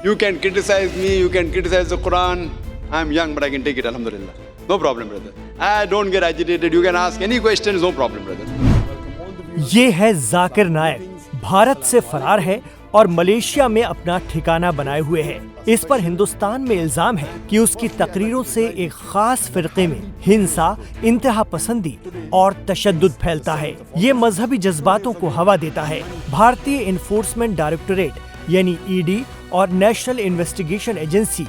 You can criticize me, you can criticize the Quran. I'm young, but I can take it, alhamdulillah. No problem, brother. I don't get agitated. You can ask any questions, no problem, brother. ये है जाकिर नायक, भारत से फरार है और Malaysia में अपना ठिकाना बनाए हुए है। इस पर हिंदुस्तान में इल्जाम है कि उसकी तकरीरों से एक खास फिरके में हिंसा, इंतहा पसंदी और तशद्दुद फैलता है। ये मजहबी जज्बातों को हवा देता है। भारतीय इन्फोर्समेंट डायरेक्टोरेट यानी ईडी और नेशनल इन्वेस्टिगेशन एजेंसी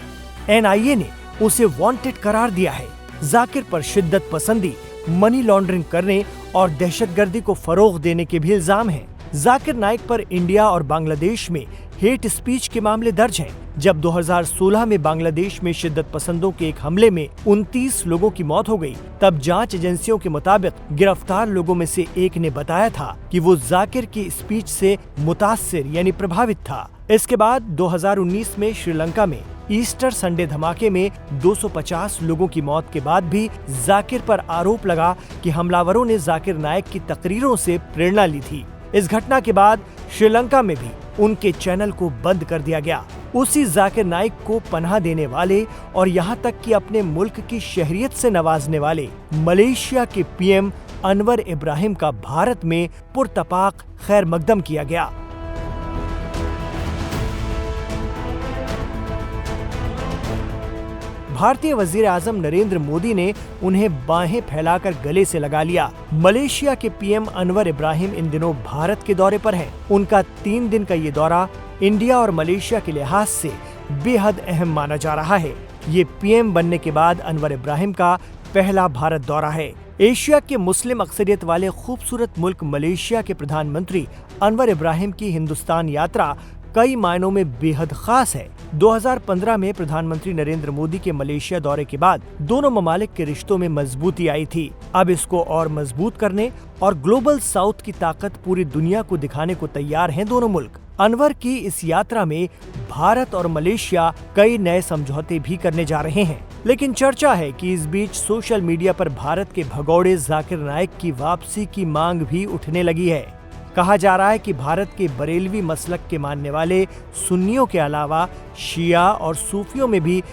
NIA ने उसे वांटेड करार दिया है। जाकिर पर शिद्दत पसंदी, मनी लॉन्ड्रिंग करने और दहशतगर्दी को फरोग देने के भी इल्जाम हैं। जाकिर नाइक पर इंडिया और बांग्लादेश में हेट स्पीच के मामले दर्ज हैं। जब 2016 में बांग्लादेश में शिद्दत पसंदों के एक हमले में 29 लोगों की मौत हो गई, तब जांच एजेंसियों के मुताबिक गिरफ्तार लोगों में से एक ने बताया था कि वो जाकिर की स्पीच से मुतासिर यानी प्रभावित था। इसके बाद 2019 में श्रीलंका में ईस्टर संडे धमाके में 250 लोगों की मौत के बाद भी जाकिर पर आरोप लगा कि हमलावरों ने जाकिर नाइक की तकरीरों से प्रेरणा ली थी। इस घटना के बाद श्रीलंका में भी उनके चैनल को बंद कर दिया गया। उसी जाकिर नाइक को पनाह देने वाले और यहाँ तक कि अपने मुल्क की शहरियत से नवाजने वाले मलेशिया के PM अनवर इब्राहिम का भारत में पुरतपाक खैर मकदम किया गया। भारतीय वजीर आजम नरेंद्र मोदी ने उन्हें बाहें फैलाकर गले से लगा लिया। मलेशिया के PM अनवर इब्राहिम इन दिनों भारत के दौरे पर हैं। उनका 3 दिन का ये दौरा इंडिया और मलेशिया के लिहाज से बेहद अहम माना जा रहा है। ये PM बनने के बाद अनवर इब्राहिम का पहला भारत दौरा है। एशिया के मुस्लिम अक्सरियत वाले खूबसूरत मुल्क मलेशिया के प्रधानमंत्री अनवर इब्राहिम की हिंदुस्तान यात्रा कई मायनों में बेहद खास है। 2015 में प्रधानमंत्री नरेंद्र मोदी के मलेशिया दौरे के बाद दोनों ममालिक के रिश्तों में मजबूती आई थी। अब इसको और मजबूत करने और ग्लोबल साउथ की ताकत पूरी दुनिया को दिखाने को तैयार हैं दोनों मुल्क। अनवर की इस यात्रा में भारत और मलेशिया कई नए समझौते भी करने जा रहे हैं। लेकिन चर्चा है कि इस बीच सोशल मीडिया पर भारत के भगोड़े जाकिर नाइक की वापसी की मांग भी उठने लगी है। कहा जा रहा है कि भारत के बरेलवी मसलक के मानने वाले सुन्नियों के अलावा शिया और सूफियों में भी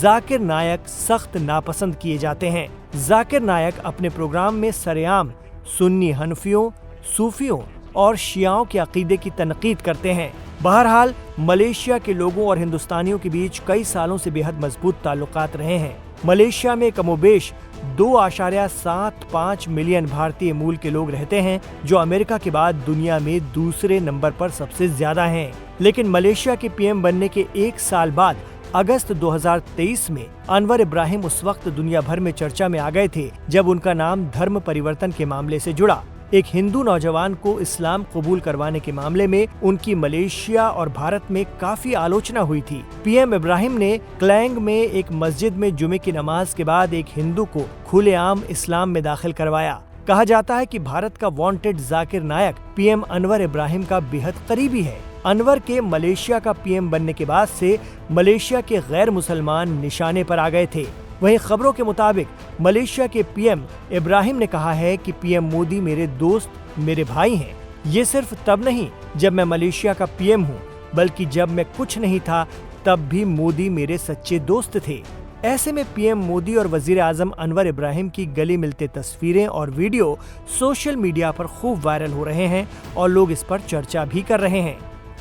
जाकिर नाइक सख्त नापसंद किए जाते हैं। जाकिर नाइक अपने प्रोग्राम में सरेआम सुन्नी हनफियों, सूफियों और शियाओं के अकीदे की तनकीद करते हैं। बहरहाल मलेशिया के लोगों और हिंदुस्तानियों के बीच कई सालों से बेहद मजबूत ताल्लुकात रहे हैं। मलेशिया में कमोबेश 2.75 मिलियन भारतीय मूल के लोग रहते हैं, जो अमेरिका के बाद दुनिया में दूसरे नंबर पर सबसे ज्यादा हैं। लेकिन मलेशिया के PM बनने के 1 साल बाद अगस्त 2023 में अनवर इब्राहिम उस वक्त दुनिया भर में चर्चा में आ गए थे जब उनका नाम धर्म परिवर्तन के मामले से जुड़ा। एक हिंदू नौजवान को इस्लाम कबूल करवाने के मामले में उनकी मलेशिया और भारत में काफी आलोचना हुई थी। PM इब्राहिम ने क्लैंग में एक मस्जिद में जुमे की नमाज के बाद एक हिंदू को खुलेआम इस्लाम में दाखिल करवाया। कहा जाता है कि भारत का वांटेड जाकिर नाइक PM अनवर इब्राहिम का बेहद करीबी है। अनवर के मलेशिया का PM बनने के बाद से मलेशिया के गैर मुसलमान निशाने पर आ गए थे। वहीं खबरों के मुताबिक मलेशिया के PM इब्राहिम ने कहा है कि PM मोदी मेरे दोस्त, मेरे भाई हैं। ये सिर्फ तब नहीं जब मैं मलेशिया का PM हूँ, बल्कि जब मैं कुछ नहीं था तब भी मोदी मेरे सच्चे दोस्त थे। ऐसे में PM मोदी और वजीर आजम अनवर इब्राहिम की गले मिलते तस्वीरें और वीडियो सोशल मीडिया पर खूब वायरल हो रहे हैं और लोग इस पर चर्चा भी कर रहे हैं।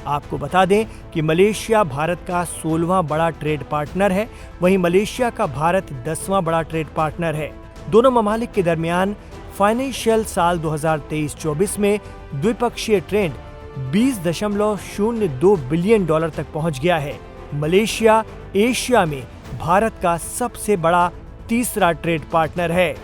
आपको बता दें कि मलेशिया भारत का 16वां बड़ा ट्रेड पार्टनर है, वहीं मलेशिया का भारत 10वां बड़ा ट्रेड पार्टनर है। दोनों ममालिक के दरमियान फाइनेंशियल साल 2023-24 में द्विपक्षीय ट्रेड 20.02 बिलियन डॉलर तक पहुंच गया है। मलेशिया एशिया में भारत का सबसे बड़ा तीसरा ट्रेड पार्टनर है।